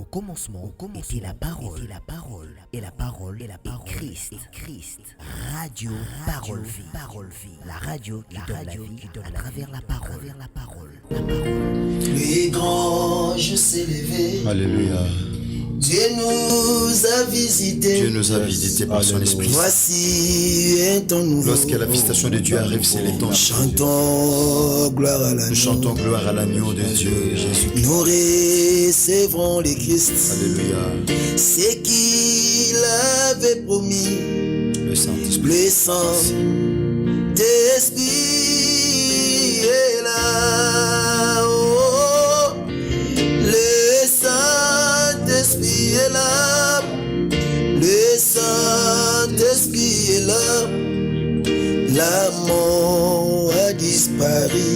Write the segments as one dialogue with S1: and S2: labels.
S1: était la parole, et la parole est Christ. Radio Parole Vie. La radio qui donne la vie à travers la parole.
S2: Les granges s'est levé.
S3: Alléluia.
S2: Dieu nous a visités
S3: par son esprit.
S2: Voici un temps nouveau.
S3: Lorsque la visitation de Dieu arrive, c'est le temps.
S2: Chantons gloire à l'agneau.
S3: Nous chantons gloire à l'agneau de Dieu, Jésus.
S2: Nous recevrons le Christ.
S3: Alléluia.
S2: Ce qu'il avait promis.
S3: Le Saint-Esprit.
S2: Le Saint-Esprit est là. Oh, le Saint-Esprit est là. Le Saint-Esprit est là. La mort a disparu.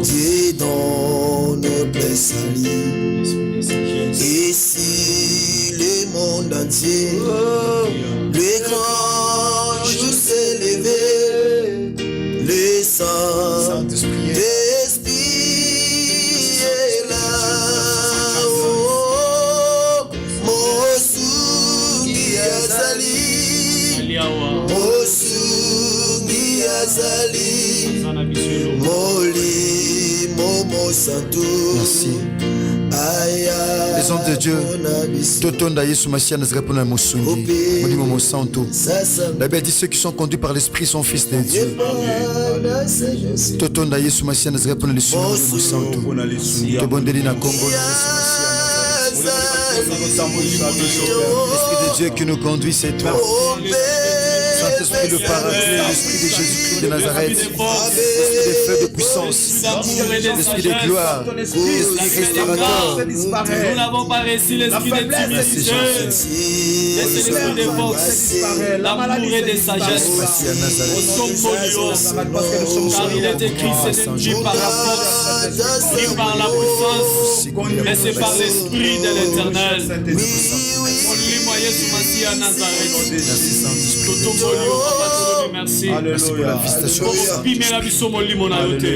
S2: Dieu dans notre salut. Et si le monde entier, le grand jour s'est levé, le Saint-Esprit est là. Oh, Mosungi azali, Mosungi azali, Moli Momo Santo.
S3: Merci. Les hommes de Dieu, Totonda Yesu Masia Nazareth na Musungi, Molimo Mosanto. La Bible dit ceux qui sont conduits par l'Esprit sont fils de Dieu. Totonda Yesu Masia Nazareth na Musanto. Tobondeli na Congo. L'Esprit de Dieu qui nous conduit, c'est toi. Saint-Esprit de Paraclet, l'Esprit de Jésus-Christ de Nazareth, l'Esprit de feu de puissance, l'Esprit de gloire, l'Esprit restaurateur.
S4: Nous n'avons pas reçu l'Esprit de timidité, mais c'est l'Esprit de force, l'amour et de sagesse. Car il est écrit, c'est ni par la force, ni par la puissance, mais c'est par l'Esprit de l'Éternel. Merci.
S3: Merci pour la visitation.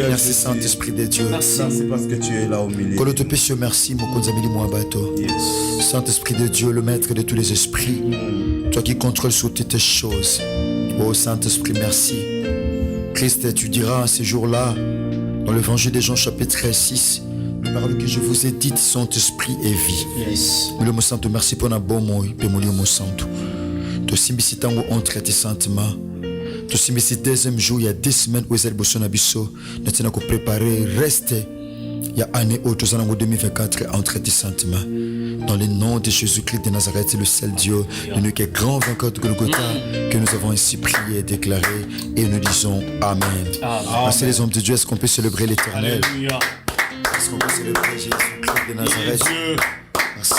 S3: Merci Saint-Esprit de Dieu.
S4: Merci.
S5: C'est parce que tu es là au milieu.
S3: Merci, Saint-Esprit de Dieu, le maître de tous les esprits. Toi qui contrôles sur toutes tes choses. Oh Saint-Esprit, merci. Christ, tu diras à ces jours-là, dans l'évangile de Jean chapitre 6, les paroles que je vous ai dites sont esprit et vie.
S4: Yes.
S3: Le mot santo, merci pour un bon mot. Le mot santo. Tu simbisi tango on traite sentiments. Tu simbisi deuxième jour, il y a 10 semaines où ils ont abisso. Nous tenons à préparer, rester. Il y a année où nous en 2024 on traite sentiments. Dans le nom de Jésus-Christ de Nazareth, le seul Dieu, le Dieu qui est grand vainqueur de Golgotha, que nous avons ainsi prié et déclaré, et nous disons Amen. Merci les hommes de Dieu, est-ce qu'on peut célébrer l'Éternel?
S4: Alléluia.
S3: Est-ce qu'on peut célébrer Jésus-Christ de Nazareth? Merci.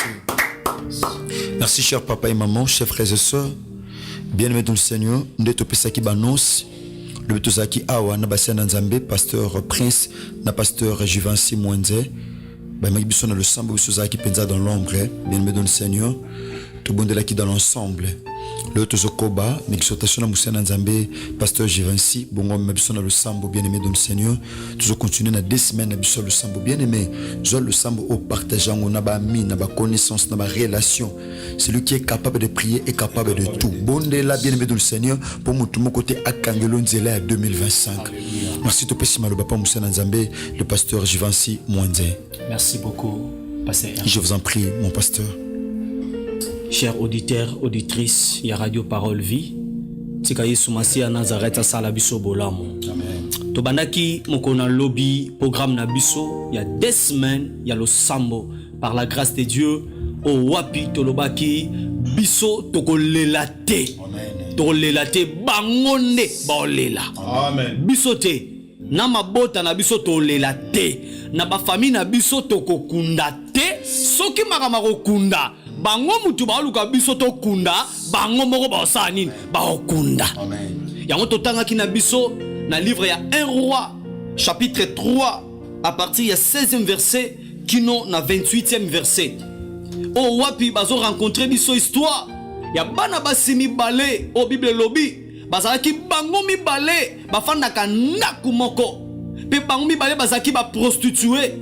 S3: Merci chers papa et maman, chers frères et sœurs, bien-aimés dans le Seigneur, nous sommes tous qui banos, le Tozaki Awa, Nabasia Nanzambe, pasteur Prince, na pasteur Jivansi Mwenze, Bamagibiso na le sambo Sozaki Penza dans l'ombre, bien-aimés dans le Seigneur, tout le monde est là qui dans l'ensemble. Le Tozokoba, l'exhortation à Moussa Nanzambe, pasteur Jivansi, bongo Mabiso na le sambo, bien-aimé dans le Seigneur, toujours continuer na 2 semaines, Nabiso le sambo, bien-aimé, Zol le sambo au partageant, on a ba mi, na ba connaissance, na ba relation. Celui qui est capable de prier est capable de tout. Bonde là, bien-aimé dans le Seigneur, pour mon côté Akangelo Nzela à 2025. Merci to pesi malo papa Moussa Nanzambe, le pasteur Jivansi Mwenze.
S4: Merci beaucoup, pasteur.
S3: Je vous en prie, mon pasteur.
S4: Chers auditeurs, auditrices, il y a Radio Parole Vie. Tika Yesu Masia Nazareth asala biso bolamu. Amen. Tobandaki mokona lobby programme na biso, il y a 2 semaines, il y a le sambo par la grâce de Dieu au wapi tolobaki biso tokolela te. Amen. Tokolela te bangonde baolela.
S5: Amen.
S4: Biso te na mabota na biso tolela te. Na ba famille na biso tokokunda te. Soki makama kokunda bango mutu baluka biso to kunda bango moko ba osani ba okunda. Amen. Yango totangaki na biso na livre ya 1 roi chapitre 3 à partir ya 16e verset kino na 28e verset. O wapi bazo rencontrer biso histoire ya bana basimi balé o Bible lobi bazalaki bango mi balé bafandaka ndaku moko pe bango mi balé bazalaki ba prostituée.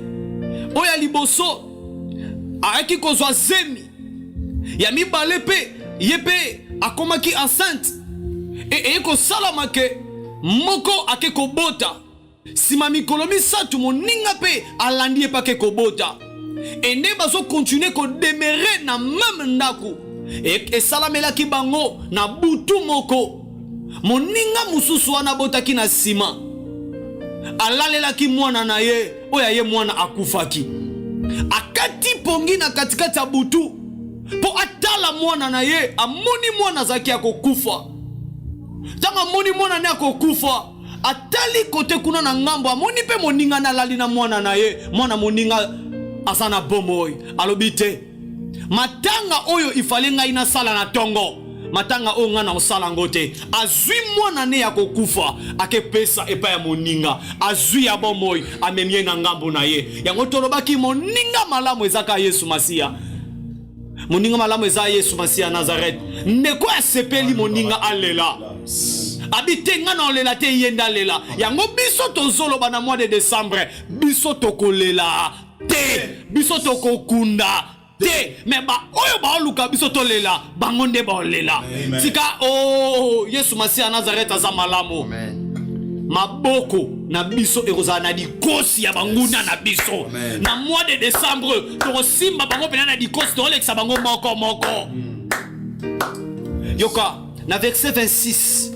S4: Oya liboso ayaki kozwa zemi ya mibale pe ye pe akomaki enceinte e kosalama ke moko ake kobota sima mikolo misato moninga pe alandi ye pake kobota ende bazo continue ko demeurer na même ndako e salamelaki bango na butu moko moninga mususu wana botaki na sima alalelaki mwana na ye oya ye mwana akufaki akati pongi na katikati ya butu po atala mwana na ye amoni mwana zaki akokufa tanga amoni mwana ne akokufa atali kote kuna na ngambo amoni pe moninga na lali na mwana na ye mwana moninga asana bomoi alobi te matanga oyo ifale ngai na sala na tongo matanga oyo nga na osala ngo te azwi mwana ne ya kokufa akepesa epa ya moninga azwi ya bomoi amemie na ngambo na ye yango tolobaki moninga malamu ezaka Yesu Masiya moninga malamu eza Yesu Masiya Nazareth ndeko asepeli moninga alela abite nga na olela te yenda lela yango biso tozoloba na mois de décembre biso tokolela te biso tokokunda te mais ba oyo ba luka biso tolela bango nde ba olela tika Yesu Masiya Nazareth aza malamu maboko na biso ekozala na dikosi ya banguna na biso na mois de décembre tokosimba bango pena na dikosi tolekisa bango moko yoka na verset 26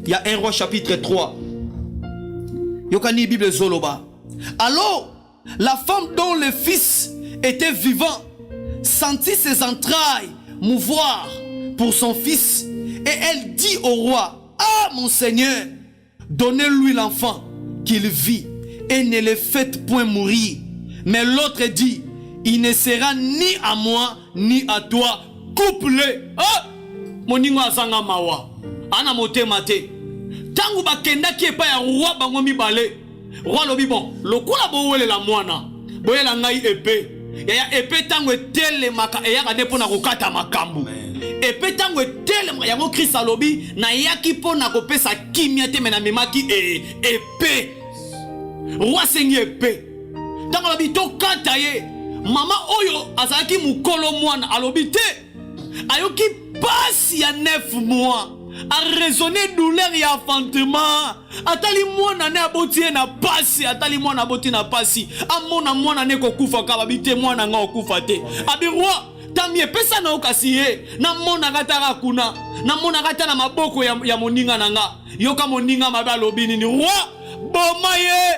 S4: il y a 1 Roi chapitre 3 yoka ni Bible zoloba alors la femme dont le fils était vivant sentit ses entrailles mouvoir pour son fils et elle dit au roi ah mon Seigneur, donnez-lui l'enfant qu'il vit et ne le faites point mourir. Mais l'autre dit, il ne sera ni à moi ni à toi couplé. Ah, moningo azanga mawa. Ana mote mate. Tangu bakenda ki epa ya roi bango mibale. Roi lobi bon, lokola bowele la mwana. Boyela ngai epé. Ya epé tangu etele maka eyaka depo na kokata makambu. Epe tango etelema yango Christ alobi na yaki po na kopesa kimia te mena memaki epe roi sengi epe tango alobi to kata ye mama oyo azalaki mukolo mwana alobi te ayoki pasi ya 9 mois a raisonner douleur ya enfantement atali mwana ne aboti na pasi atali mwana aboti na pasi amona mwana ne kokufa ka babite mwana nga okufa te abi roi tamie pesa na okasi ye na mona kataka kuna na mona kata na maboko ya moninga nanga yoka moninga mabe alobi nini roi boma ye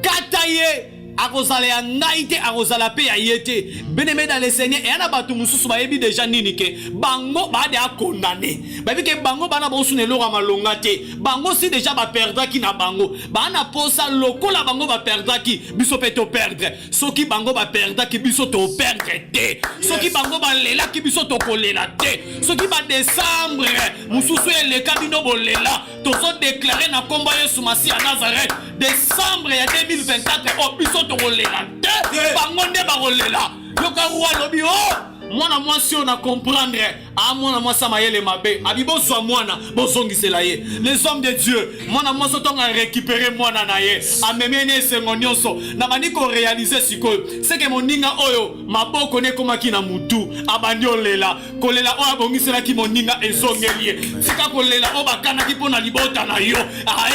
S4: kata ye akozala ya ngai te akozala pe ya ye te bien-aimé dans le Seigneur et ana batu mususu bayebi déjà nini ke bango bade a condamné babi ke bango bana bosu ne lora malonga te bango si déjà ba perdra ki na bango bana posa lokola bango ba perdra ki biso pe to perdre soki bango ba perdra ki biso to perdre te soki bango ba lela ki biso to kolela te soki ba décembre mususu ele kabino bolela tozo déclarer na komba Yesu Masiya Nazareth décembre ya 2024 o biso to kolela te bango nde ba kolela yoka roi lobi mwana mwasi on a comprendre mwana mwasi mayele mabe abibo zwa mwana bozongisela ye les hommes de Dieu mwana mwasi tonga récupérer mwana na ye amemene esengo nyonso na bandiko réaliser sikoyo c'est que moninga oyo maboko ne komaki na mutu abandi olela kolela oyo abongisela ki moninga ezongeli ye sika kolela oyo bakana ki pona libota na yo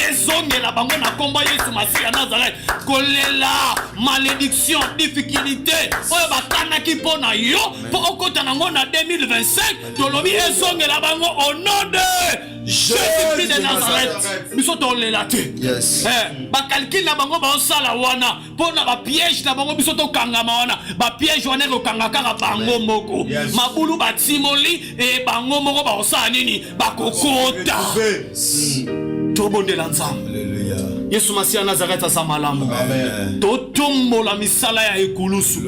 S4: ezongela bango na kombo Yesu Masiya Nazareth kolela malédiction difficulté oyo bakana ki pona yo okota nango na 2025 tolobi ezongela bango au nom de Jésus-Christ de Nazareth biso tolela te ba calcul na bango ba osala wana pona ba piège na bango biso to kangama wana ba piège wana ko kanga kaka bango moko mabulu ba timoli e bango moko ba osala nini ba kokota tobondela nzambe Yesu Masiya Nazareth asa malamu totombola misala ya ekulusu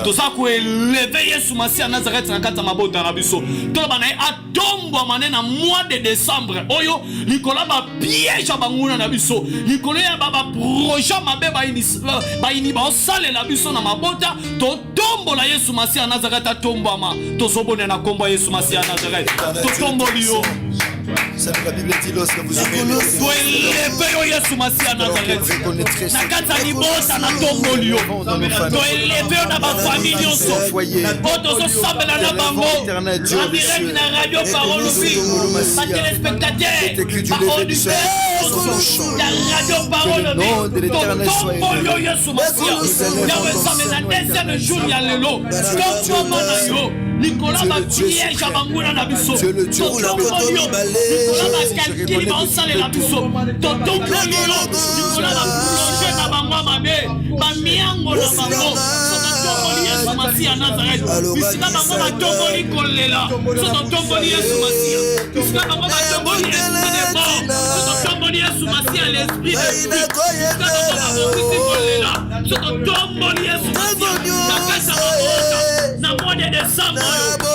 S4: toza ko élever Yesu Masiya Nazareth na kata mabota na biso toloba na atombo manene na mois de décembre oyo likola ba piège banguna na biso likolo ya ba projet mabe ba ini ba osale la biso na mabota totombola Yesu Masiya Nazareth atombama tozobone na kombo Yesu Masiya Nazareth totomboli yo
S3: Ça, la Bible dit lorsque vous aurez
S4: toeleve yo yesu masiya nazareth
S3: reconnaîtrez
S4: na kati ya libota na tomboli yo toeleve yo na bafamille nyonso oyo tozosambela na bango en direct na radio parole vie batelespectateur baauditeur ya radio parole vie totomboli yo yesu masiya yawe nzambe na deuxième jour ya lelo tomboma na yo Nicolas bapiège ya banguna na biso totomboli yo Nicolas bakalkili baosalela biso totomboli yo Nicolas baplonge na bango mabe bamiango na bango totomboli yesu masiya nazareth bisika bango batomboli kolela totomboli yesu masiya bisika bango batomboli esprit de mort totomboli yesu masiya l'esprit de vie bisika bango babokisi kolela totomboli yesu masiya na kasa babota na mois de décembre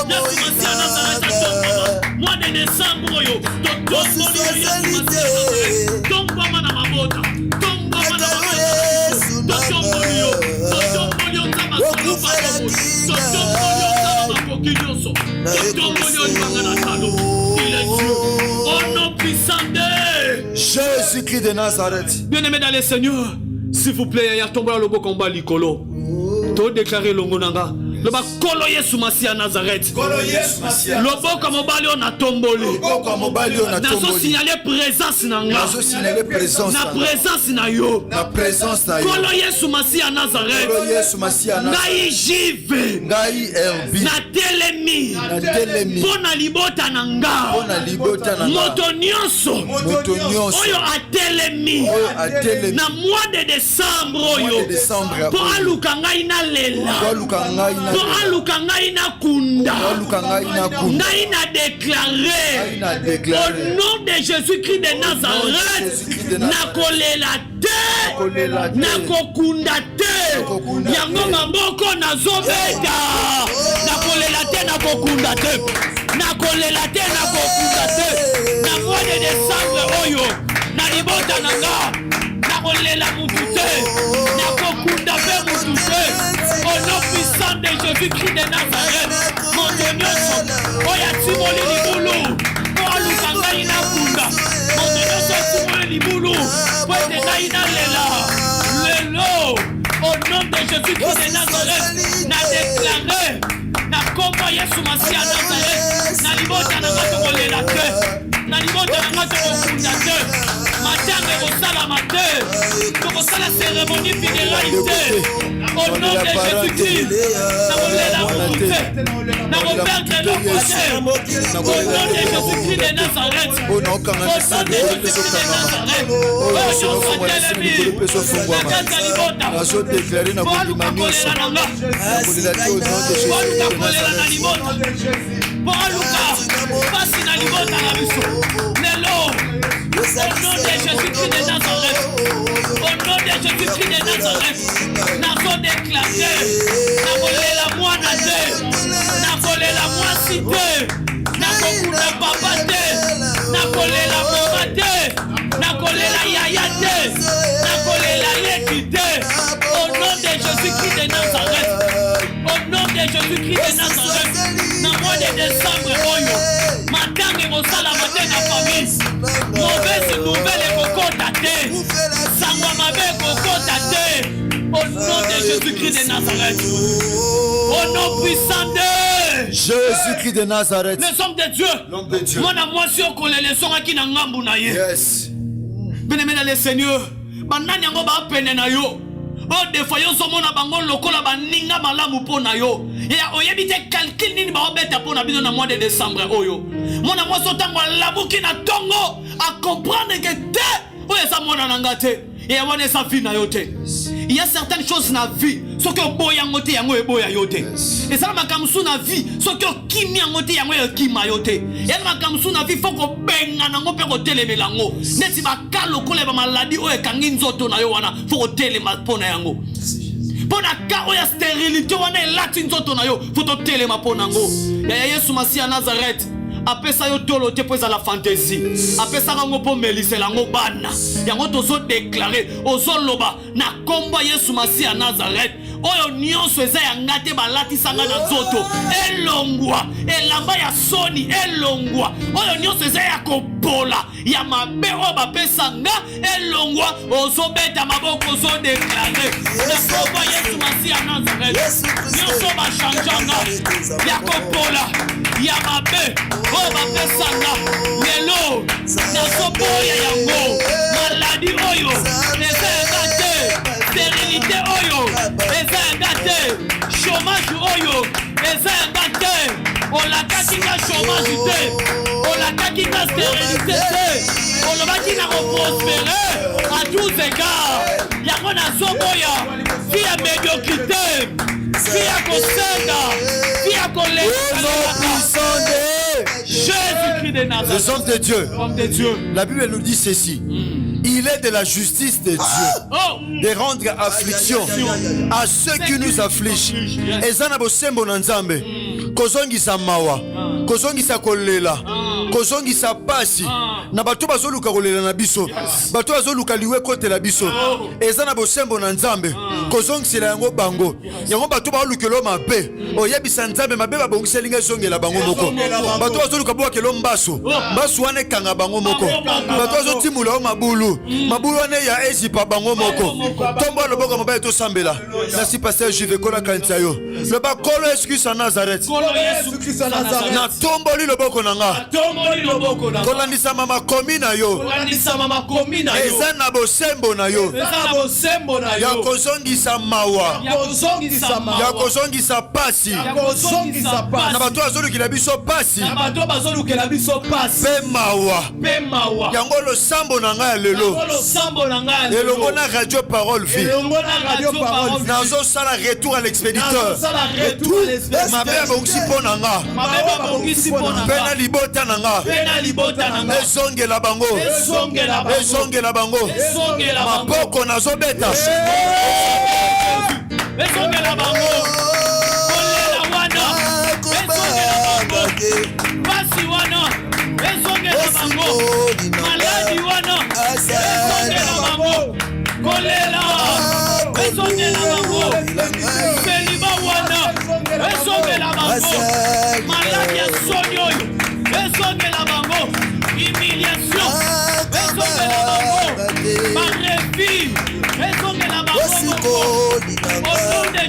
S4: yesu masiya nazareth atomboma mois de décembre oyo totomboli yesu masiya nazareth tomboma na mabota tomboma na mabota totomboli yo nzamba solo palomo totomboli yo nzamba makoki nyonso totomboli yo libanga na talo il est Dieu au nom puissant de
S3: Jésus-Christ de Nazareth.
S4: bien-aimé dans le Seigneur, s'il vous plaît, ya tombola loboko komba likolo to déclarer longo nanga loba kolo yesu masiya nazareth loboko mobali o na tomboli nazo signaler présence na nga na présence na yo kolo yesu masiya nazareth ngai jive natelemi mpo na libota na nga moto nyonso oyo atelemi na mois de décembre oyo mpo aluka ngai na lela mpo aluka ngai na kunda ngai na déclaré au nom de Jésus-Christ de Nazareth nakolela te nakokunda te yango maboko nazobeta nakolela te nakokunda te nakolela te nakokunda te na mois de décembre oyo na libota na nga nakolela mutu te nakokunda pe mutu te au nom puissant de Jésus-Christ de Nazareth moto nyonso oyo atimoli libulu po aluka ngai na kunda moto nyonso atimoli libulu po ete ngai na lela lelo au nom de Jésus-Christ de Nazareth na déclaré na kombo yesu masiya Nazareth na libota na nga tokolela te na libota na nga tokokunda te matanga ekosalama te tokosala cérémonie fédéralité au nom de Jésus-Christ nakolela mutu te nakoperdre eloko te au nom de Jésus-Christ de Nazareth au nom de Jésus-Christ de Nazareth oyo nyonso atelemi na kati ya libota po aluka kolela na nga po aluka kolela na libota po aluka pasi na libota na biso lelo au nom de Jésus-Christ de Nazareth au nom de Jésus-Christ de Nazareth nazo déclaré nakolela mwana te nakolela mwasi te nakokunda papa te nakolela mama te nakolela yaya te nakolela leki te au nom de Jésus-Christ de Nazareth au nom de Jésus-Christ de Nazareth na mois de décembre oyo matanga ekosalama te na famille mauvaise nouvelle ekokota te sangwa mabe ekokota te au nom de Jésus-Christ de Nazareth au nom puissant de
S3: Jésus-Christ de Nazareth,
S4: les hommes de Dieu mwana mwasi okolela esongaki na ngambu na ye bien-aimé dans le Seigneur banani yango baapene na yo o des fois yo somona bango lokola baninga malamu mpo na yo ya oyebi te calcul nini baobeta mpo na bino na mois de décembre oyo mwana mwasi otango alabuki na tongo acomprendre ke te oyo eza mwana na nga te eya wana eza vie na yo te. Il y a certaines choses dans la vie ce que boya ngote yango eboya yote et ça makambo na vie ce que kimi ngote yango ekima yote et makambo na vie faut ko benga nango pe ko telemela ngo neti bakalo kola ba maladie o ekangi nzoto na yo wana faut ko telema pona yango pona ka o ya stérilité wana elati nzoto na yo faut to telema pona ngo ya Yesu Masiya Nazareth apesa yo tolo te po la fantaisie apesa ngo po melisela ngo bana yango tozo déclarer ozoloba na komba Yesu Masiya Nazareth oyo nyonso eza ya nga te balatisanga na nzoto elongwa elamba ya soni elongwa oyo nyonso eza ya kopola ya mabe oyo bapesa nga elongwa ozobeta maboko ozodeklare na kombo Yesu Masihi ya Nazareth nyonso bashanjanga ya kopola ya mabe oyo bapesa nga lelo nazoboya yango maladi oyo eza yanga te sterilité oyo eza yanga te chômage oyo eza yanga te olakaki nga chômage te olakaki nga sterilité te olobaki na koprospere à tous égards yango nazoboya fi ya médiocrité fi ya kosenga fi ya koleka Jésus-Christ de Nazareth.
S3: Les hommes de Dieu.
S4: Homme de Dieu.
S3: La Bible nous dit ceci. Il est de la justice de Dieu de rendre affliction à ceux qui nous affligent. Ezana bosembo na nzambe. Kozongisa mawa. Kozongisa kolela. Kozongisa pasi. Na bato bazoluka kolela na biso. Bato bazoluka liwe kote la biso. Ezana bosembo na nzambe. Kozongisela yango bango. Yango bato balukelo mabe. Oyebisa nzambe mabe babongiselinga zongela bango moko. Bato bazoluka bwa kelo mbaso. Mbaso wane kanga bango moko. Bato bazotimula mabulu. Mabulu wane ya ezipa bango moko. Tombo loboko mabe to sambela. Merci pasteur Juve kola kantayo. Le ba kolo excuse à Nazareth. Na tombo li loboko nanga. Kolandisa mama komi na yo. Eza na bosembo na yo. Ya kozongisa mawa. Ya kozongisa pasi. Na bato azolukila biso pasi. Pe mawa. Yango lo sambo na nga lelo. Elongo na Radio Parole Vie. Nazo sala retour à l'expéditeur. Mabe abongisi po na nga. Pena libota na nga. Ezongela bango. Ezongela bango. Maboko nazobeta.
S4: Ezongela bango. Kolela wana. Ezongela bango. Pasi wana. Ezongela bango. Maladi wana. Ezongela bango. Kolela. Ezongela bango. Feliba wana. Ezongela bango. Maladi ya soni oyo. Ezongela bango. Humiliation. Ezongela bango. Marefi. Ezongela bango. Au nom de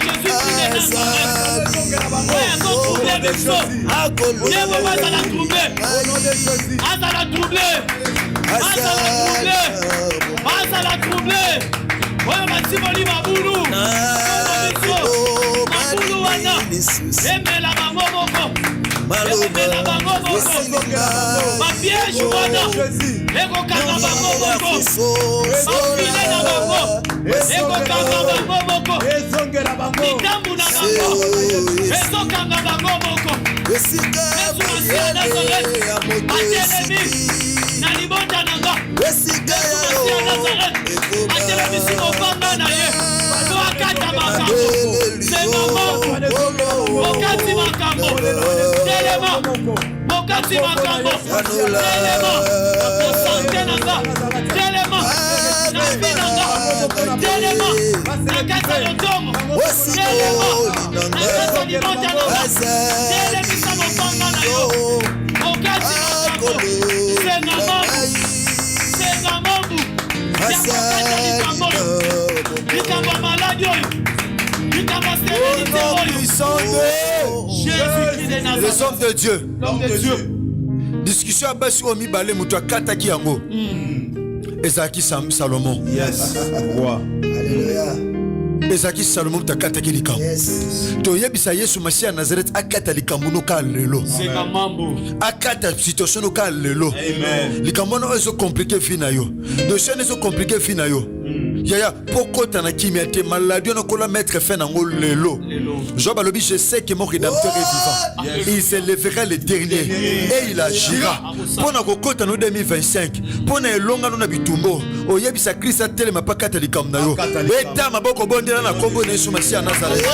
S4: Jésus-Christ de Nazareth.
S3: Les hommes de Dieu. Discussion à base sur Mibale Moutoua Kataki Yango. Ezaki Salomon.
S5: Yes. Roi.
S2: Alléluia.
S3: Ezaki Salomon Takataki Likam.
S2: Yes.
S3: To yebisa Yesu Masihi Nazareth akata likambo no ka lelo.
S4: Seka mambo.
S3: Akata situation no ka lelo.
S5: Amen.
S3: Likambo no ezo compliqué fina yo. Dossier ezo compliqué fina yo. Yaya poko tana kimia te maladie no kola mettre fin nango lelo. Job alobi je sais que mon rédempteur est vivant. Il se lèvera le dernier et il agira. Pona kokota no 2025. Pona elonga no na bitumbo. Oyebisa Christ telema pakata likambo na yo. Beta maboko bondela na kombo na Yesu Masihi Nazareth.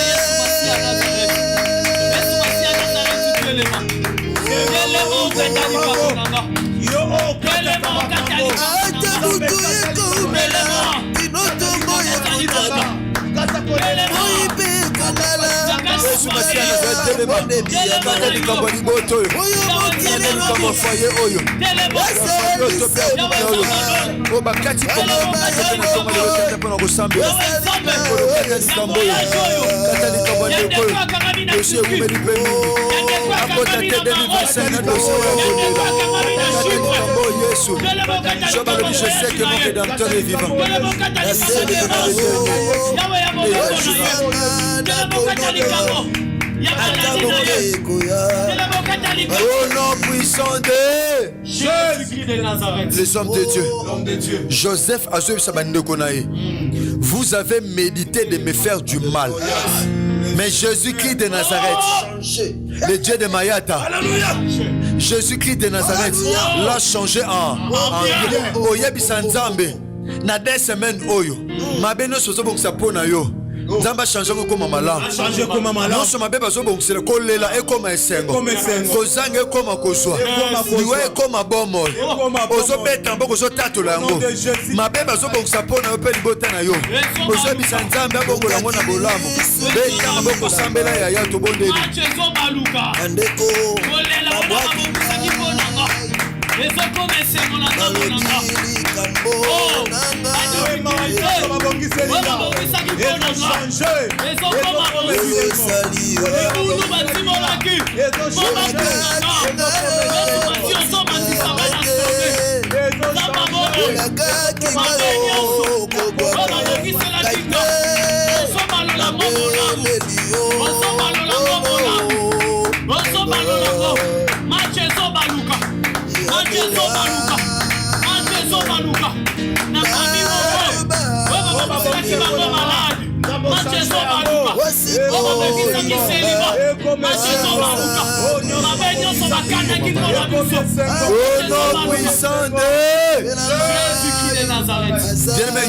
S3: Yesu Masia Nazareth telema. Kata likambo liboto oyo. Kata likambo foye oyo. Foye oyo topia kumbia oyo. O bakati kongo. Kata likambo liboto kata pona kosambi. Kata likambo oyo. Kata likambo liboto oyo. Dossier umeli pemi. Apota te 2025 na dossier oyo. Kata likambo Yesu. Je sais que mon Rédempteur est vivant. Merci Seigneur de au nom puissant de
S4: Jésus-Christ de Nazareth.
S3: les hommes de Dieu. Joseph Azoub-Sabandekonaï. Vous avez médité de me faire du mal. Mais Jésus-Christ de Nazareth, le Dieu de Mayata, Jésus-Christ de Nazareth l'a changé en Oyebi Sanzambe. Na 2 semaines oyo. Mabeno sozo bongisa pona yo. Nzamba changer comme malade.
S5: Changer comme malade.
S3: Non soma beba zo bongisa kolela e comme esengo. Kozanga e comme kozwa. Niwe e comme bomo. Ozo beta mboko zo tatola yango. Mabeba zo bongisa pona yo pe libota na yo. Ozo bisa nzambe abongo yango na bolamo. Beta mboko sambela ya ya to bondeli.
S2: Andeko.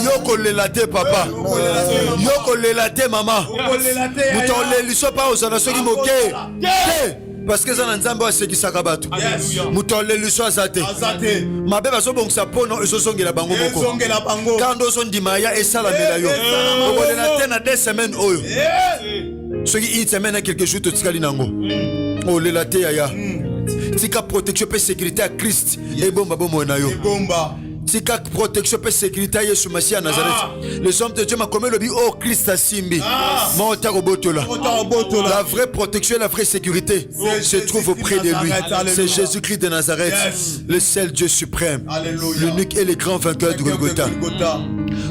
S3: Yoko lelate papa, yoko lelate maman, muton leliso pa ozana soki moke, parce que ça n'ensemble c'est qui s'akabato. Muton leliso azate, ma beba so bongsa pono ezosongi la bango moko. Quand on dit maya et ça la médaille, on lelate na 2 semaines oyo. Soki une semaine à quelque chose de tikali nango. Oh lelate yaya. Tika protection et sécurité à Christ et bomba bomo na yo. Tika protection et sécurité à Yesu Masia Nazareth. Les hommes de Dieu m'a commis le but oh Christ a simbi. Monta robotola. La vraie protection et la vraie sécurité se trouve auprès de lui. C'est Jésus-Christ de Nazareth, le seul Dieu suprême, l'unique et le grand vainqueur du Golgotha.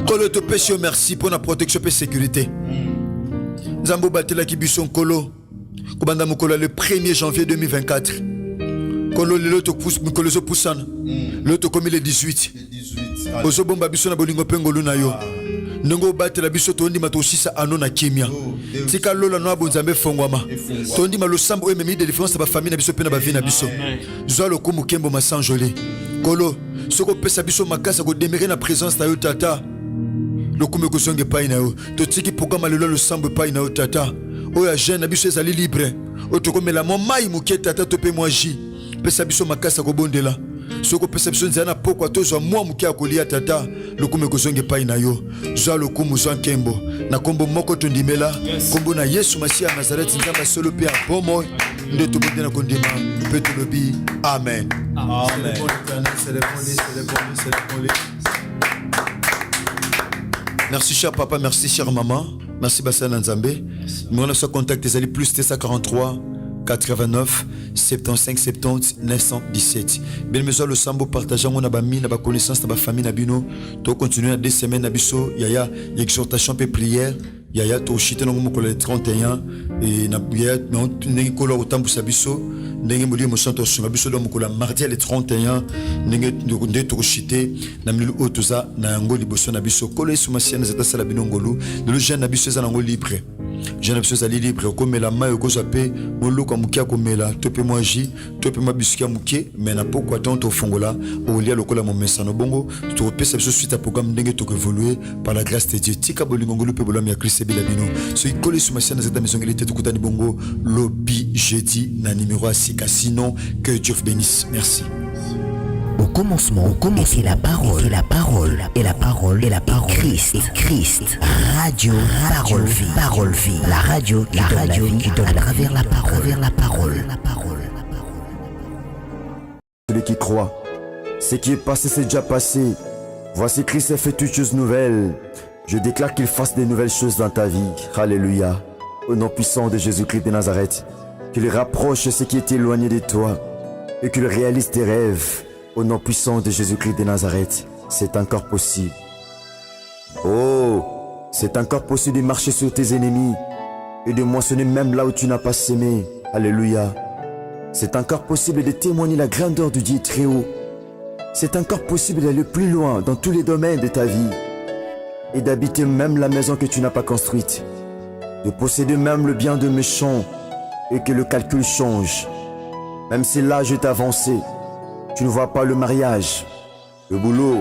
S3: Kolo te péché merci pour la protection et sécurité. Zambo batela ki bison kolo. Kobanda mokolo le 1er janvier 2024. Kolo le to pousse mokolo zo poussana. Le to comme le 18. Ozo bomba biso na bolingo pengolo na yo. Ndongo batela biso to ndima to sisa ano na kimia. Tika lola no abonzambe fongwama. To ndima lo sambo ememi de défense ba famille na biso pe na ba vie na biso. Zo lo kumu kembo masanjolé. Kolo soko pesa biso makasa ko demeurer na présence na yo tata. Le kume ko songe pa ina yo. To tiki programme le sambo pa ina yo tata. Oya jeune na biso ezali libre. Otokomela mo mai muke tata to pe moi ji. Pesa biso makasa ko bondela. Soko pesa biso nzana poko atozwa mwa muke akolia tata. Lokume kozonge pai na yo. Zwa lokumu zwa nkembo. Na kombo moko tondimela. Kombo na Yesu Masia Nazareth nzamba solo pe abomo. Nde to bondela na kondima. Pe to lobi. Amen.
S5: Amen.
S3: Merci cher papa, merci cher maman. Merci Bassana Nzambe. Nous avons contact des alliés plus 43 89 75 70 917. Bien mesure le sambo partageant on a ba mi na ba connaissance na ba famille na bino. To continuer à 2 semaines na biso yaya exhortation et prière. Yaya to chite no mo ko le 31 et na yaya no ndenge ko lo otambu sabiso ndenge mo li mo santo sunga biso do mo ko la mardi le 31 ndenge ndenge to chite na milu otoza na ngoli boso na biso ko le sumasiana zeta sala binongolu le jeune na biso za ngoli libre. Je n'ai pas allé libre comme la main au zappé mon look en moukia comme la tope moi j tope ma biscuit mouké mais n'a pas quoi tant au fongola au lia le cola mon message no bongo tu repères cette suite à programme dingue to évoluer par la grâce de Dieu tika bolingongolo pe bolam ya Christ bilabino ce qui colle sur ma chaîne cette maison il était tout kutani bongo lobby jeudi na numéro 6 sinon que Dieu vous bénisse merci.
S1: Au commencement, était la parole, et la parole, et la parole, et la parole, Christ, Christ, radio, parole vie, la radio qui donne à travers la parole,
S6: Celui qui croit, ce qui est passé, c'est déjà passé. Voici Christ a fait toutes choses nouvelles. Je déclare qu'il fasse des nouvelles choses dans ta vie. Alléluia. Au nom puissant de Jésus-Christ de Nazareth, qu'il rapproche ce qui est éloigné de toi et qu'il réalise tes rêves. Au nom puissant de Jésus-Christ de Nazareth, c'est encore possible. Oh, c'est encore possible de marcher sur tes ennemis et de moissonner même là où tu n'as pas semé. Alléluia. C'est encore possible de témoigner la grandeur du Dieu très haut. C'est encore possible d'aller plus loin dans tous les domaines de ta vie et d'habiter même la maison que tu n'as pas construite, de posséder même le bien de méchant et que le calcul change. Même si l'âge est avancé, tu ne vois pas le mariage, le boulot,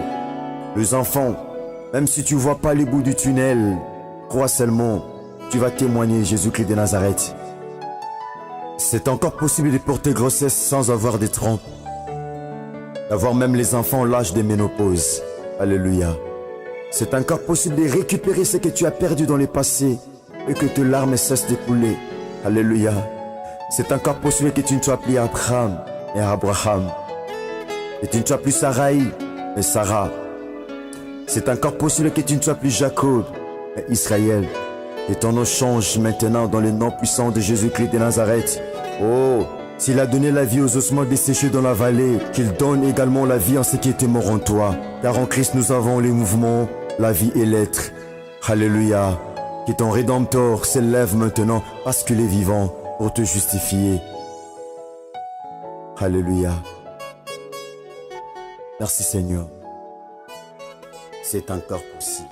S6: les enfants, même si tu ne vois pas les bouts du tunnel, crois seulement, tu vas témoigner Jésus-Christ de Nazareth. C'est encore possible de porter grossesse sans avoir des trompes, d'avoir même les enfants à l'âge de ménopause. Alléluia. C'est encore possible de récupérer ce que tu as perdu dans le passé et que tes larmes cessent de couler. Alléluia. C'est encore possible que tu ne sois plus Abraham et Abraham, et tu ne sois plus Sarai et Sarah. C'est encore possible que tu ne sois plus Jacob et Israël, et ton nom change maintenant dans le nom puissant de Jésus-Christ de Nazareth. Oh, s'il a donné la vie aux ossements desséchés dans la vallée, qu'il donne également la vie en ce qui était mort en toi. Car en Christ nous avons les mouvements, la vie et l'être. Alléluia. Que ton Rédempteur s'élève maintenant parce qu'il est vivant pour te justifier. Alléluia. Merci Seigneur. C'est encore possible.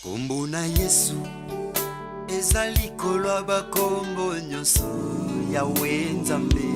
S7: Kombo na Yesu ezali kolwa bakombo nyonso Yahweh Nzambe.